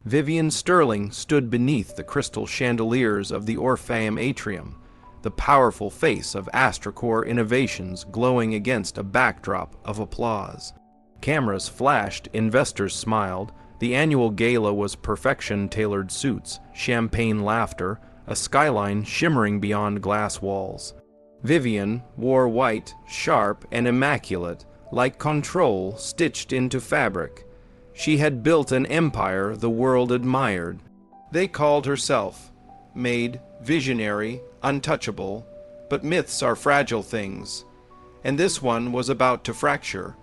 Vivian Sterling stood beneath the crystal chandeliers of the Orpheum atrium, the powerful face of AstraCore Innovations glowing against a backdrop of applause. Cameras flashed, investors smiled. The annual gala was perfection, tailored suits, champagne laughter, a skyline shimmering beyond glass walls. Vivian wore white, sharp and immaculate, like control stitched into fabric. She had built an empire the world admired. They called herself made, visionary, untouchable, but myths are fragile things, and this one was about to fracture.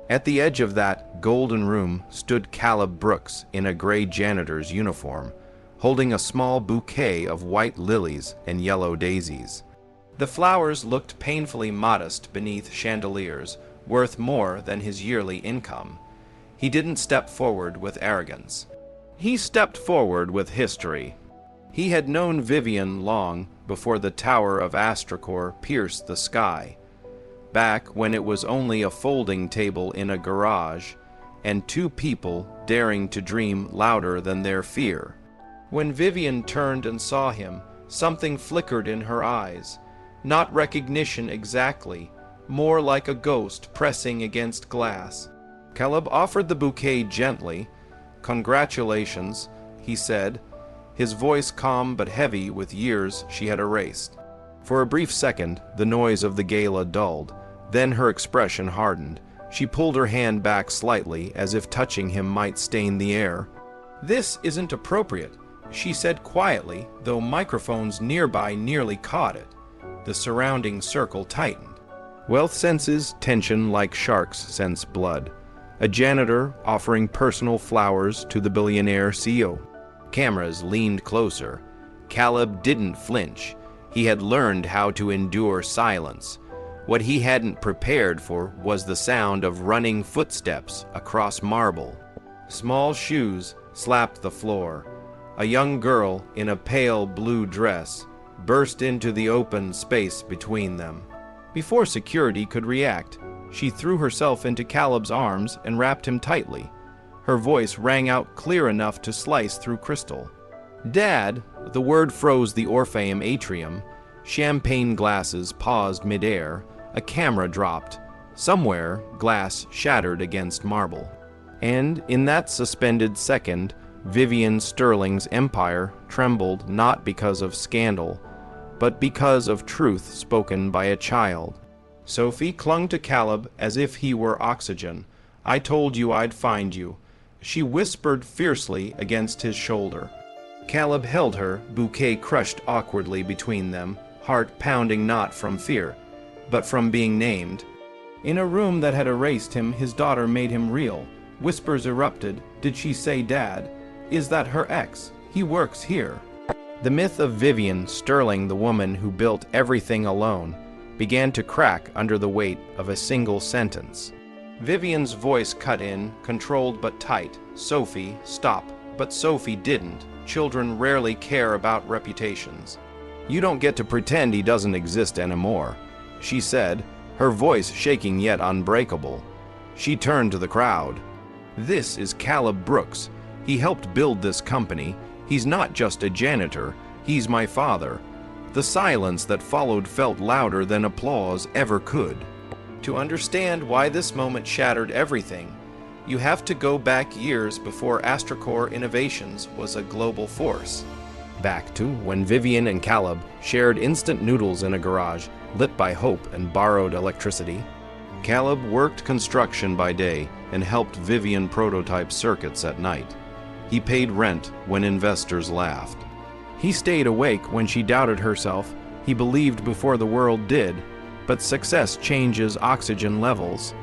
At the edge of that golden room stood Caleb Brooks in a gray janitor's uniform, holding a small bouquet of white lilies and yellow daisies. The flowers looked painfully modest beneath chandeliers, worth more than his yearly income. He didn't step forward with arrogance. He stepped forward with history. He had known Vivian long before the tower of AstraCore pierced the sky, back when it was only a folding table in a garage, and two people daring to dream louder than their fear. When Vivian turned and saw him, something flickered in her eyes. Not recognition exactly, more like a ghost pressing against glass. Caleb offered the bouquet gently. "Congratulations," he said, his voice calm but heavy with years she had erased. For a brief second, the noise of the gala dulled. Then her expression hardened. She pulled her hand back slightly, as if touching him might stain the air. "This isn't appropriate," she said quietly, though microphones nearby nearly caught it. The surrounding circle tightened. Wealth senses tension like sharks sense blood. A janitor offering personal flowers to the billionaire CEO. Cameras leaned closer. Caleb didn't flinch. He had learned how to endure silence. What he hadn't prepared for was the sound of running footsteps across marble. Small shoes slapped the floor. A young girl in a pale blue dress burst into the open space between them. Before security could react, she threw herself into Caleb's arms and wrapped him tightly. Her voice rang out clear enough to slice through crystal. "Dad," the word froze the Orpheum atrium. Champagne glasses paused midair. A camera dropped. Somewhere, glass shattered against marble. And in that suspended second, Vivian Sterling's empire trembled not because of scandal, but because of truth spoken by a child. Sophie clung to Caleb as if he were oxygen. "I told you I'd find you," she whispered fiercely against his shoulder. Caleb held her, bouquet crushed awkwardly between them, heart pounding not from fear, but from being named. In a room that had erased him, his daughter made him real. Whispers erupted. Did she say Dad? Is that her ex? He works here. The myth of Vivian Sterling, the woman who built everything alone, began to crack under the weight of a single sentence. Vivian's voice cut in, controlled but tight. "Sophie, stop." But Sophie didn't. Children rarely care about reputations. "You don't get to pretend he doesn't exist anymore," she said, her voice shaking yet unbreakable. She turned to the crowd. "This is Caleb Brooks. He helped build this company. He's not just a janitor. He's my father." The silence that followed felt louder than applause ever could. To understand why this moment shattered everything, you have to go back years before AstraCore Innovations was a global force. Back to when Vivian and Caleb shared instant noodles in a garage, lit by hope and borrowed electricity. Caleb worked construction by day and helped Vivian prototype circuits at night. He paid rent when investors laughed. He stayed awake when she doubted herself. He believed before the world did. But success changes oxygen levels.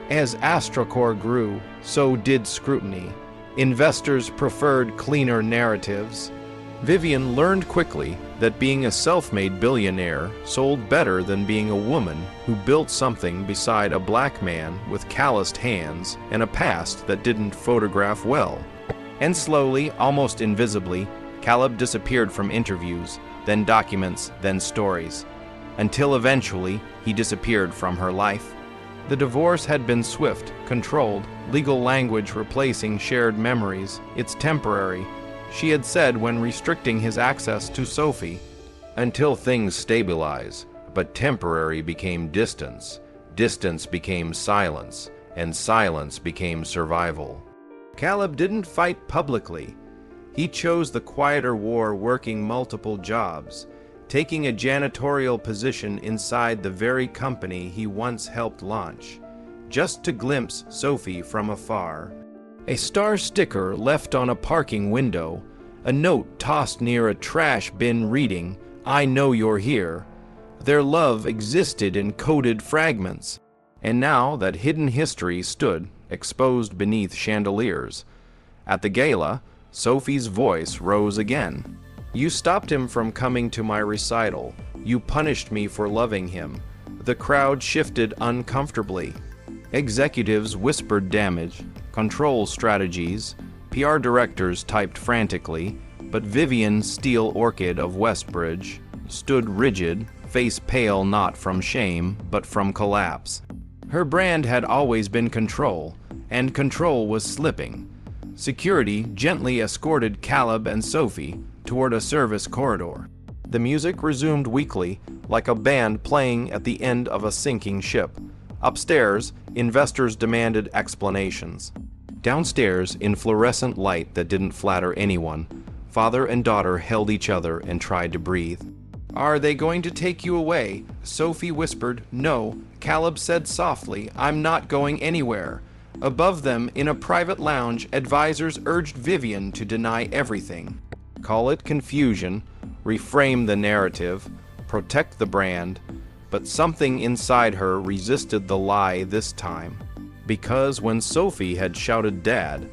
As AstraCore grew, so did scrutiny. Investors preferred cleaner narratives. Vivian learned quickly that being a self-made billionaire sold better than being a woman who built something beside a black man with calloused hands and a past that didn't photograph well. And slowly, almost invisibly, Caleb disappeared from interviews, then documents, then stories, until eventually he disappeared from her life. The divorce had been swift, controlled, legal language replacing shared memories. It's temporary, she had said when restricting his access to Sophie. Until things stabilize, but temporary became distance. Distance became silence, and silence became survival. Caleb didn't fight publicly. He chose the quieter war, working multiple jobs, taking a janitorial position inside the very company he once helped launch, just to glimpse Sophie from afar. A star sticker left on a parking window, a note tossed near a trash bin reading, "I know you're here." Their love existed in coded fragments, and now that hidden history stood exposed beneath chandeliers. At the gala, Sophie's voice rose again. "You stopped him from coming to my recital. You punished me for loving him." The crowd shifted uncomfortably. Executives whispered damage, control strategies. PR directors typed frantically, but Vivian Steele Orchid of Westbridge stood rigid, face pale not from shame, but from collapse. Her brand had always been control, and control was slipping. Security gently escorted Caleb and Sophie toward a service corridor. The music resumed weakly, like a band playing at the end of a sinking ship. Upstairs, investors demanded explanations. Downstairs, in fluorescent light that didn't flatter anyone, father and daughter held each other and tried to breathe. "Are they going to take you away?" Sophie whispered. "No." Caleb said softly, "I'm not going anywhere." Above them, in a private lounge, advisors urged Vivian to deny everything. Call it confusion, reframe the narrative, protect the brand, but something inside her resisted the lie this time. Because when Sophie had shouted "Dad,"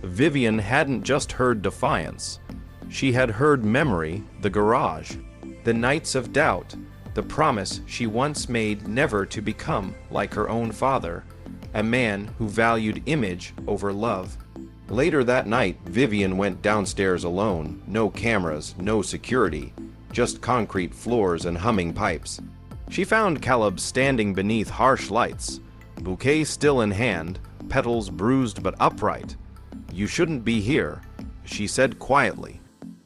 Vivian hadn't just heard defiance. She had heard memory, the garage, the nights of doubt, the promise she once made never to become like her own father, a man who valued image over love. Later that night, Vivian went downstairs alone. No cameras, no security, just concrete floors and humming pipes. She found Caleb standing beneath harsh lights, bouquet still in hand, petals bruised but upright. "You shouldn't be here," she said quietly.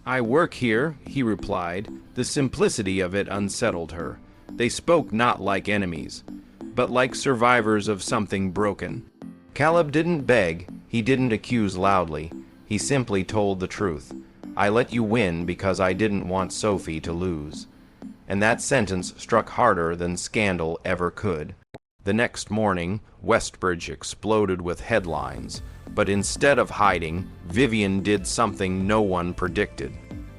"I work here," he replied. The simplicity of it unsettled her. They spoke not like enemies, but like survivors of something broken. Caleb didn't beg, he didn't accuse loudly. He simply told the truth. "I let you win because I didn't want Sophie to lose." And that sentence struck harder than scandal ever could. The next morning, Westbridge exploded with headlines, but instead of hiding, Vivian did something no one predicted.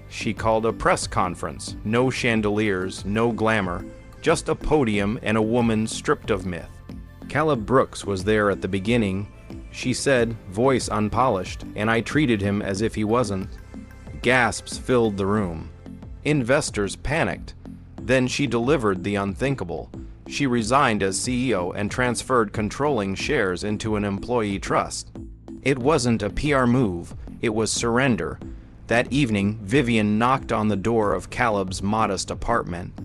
She called a press conference. No chandeliers, no glamour, just a podium and a woman stripped of myth. Caleb Brooks was there at the beginning. She said, voice unpolished, and I treated him as if he wasn't. Gasps filled the room. Investors panicked. Then she delivered the unthinkable. She resigned as CEO and transferred controlling shares into an employee trust. It wasn't a PR move, it was surrender. That evening, Vivian knocked on the door of Caleb's modest apartment.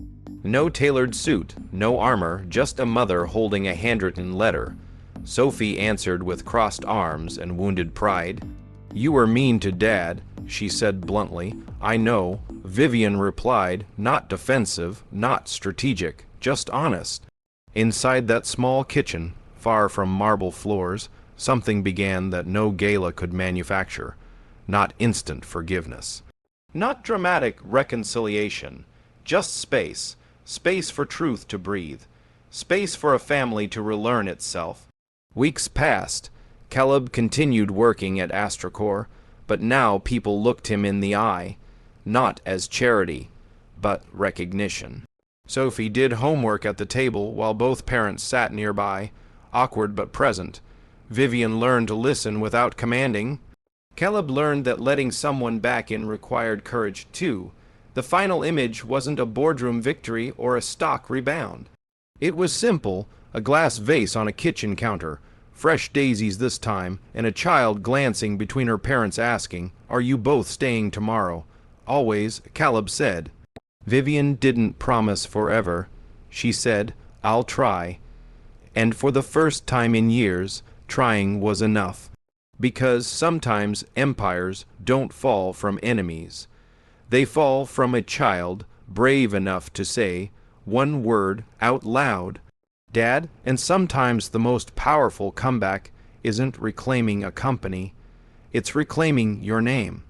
No tailored suit, no armor, just a mother holding a handwritten letter. Sophie answered with crossed arms and wounded pride. "You were mean to Dad," she said bluntly. "I know." Vivian replied, not defensive, not strategic, just honest. Inside that small kitchen, far from marble floors, something began that no gala could manufacture. Not instant forgiveness. Not dramatic reconciliation. Just space. Space for truth to breathe. Space for a family to relearn itself. Weeks passed. Caleb continued working at AstraCore, but now people looked him in the eye. Not as charity, but recognition. Sophie did homework at the table while both parents sat nearby, awkward but present. Vivian learned to listen without commanding. Caleb learned that letting someone back in required courage too. The final image wasn't a boardroom victory or a stock rebound. It was simple, a glass vase on a kitchen counter, fresh daisies this time, and a child glancing between her parents asking, "Are you both staying tomorrow?" Always, Caleb said. Vivian didn't promise forever. She said, "I'll try." And for the first time in years, trying was enough. Because sometimes empires don't fall from enemies. They fall from a child brave enough to say one word out loud, Dad. And sometimes the most powerful comeback isn't reclaiming a company, it's reclaiming your name.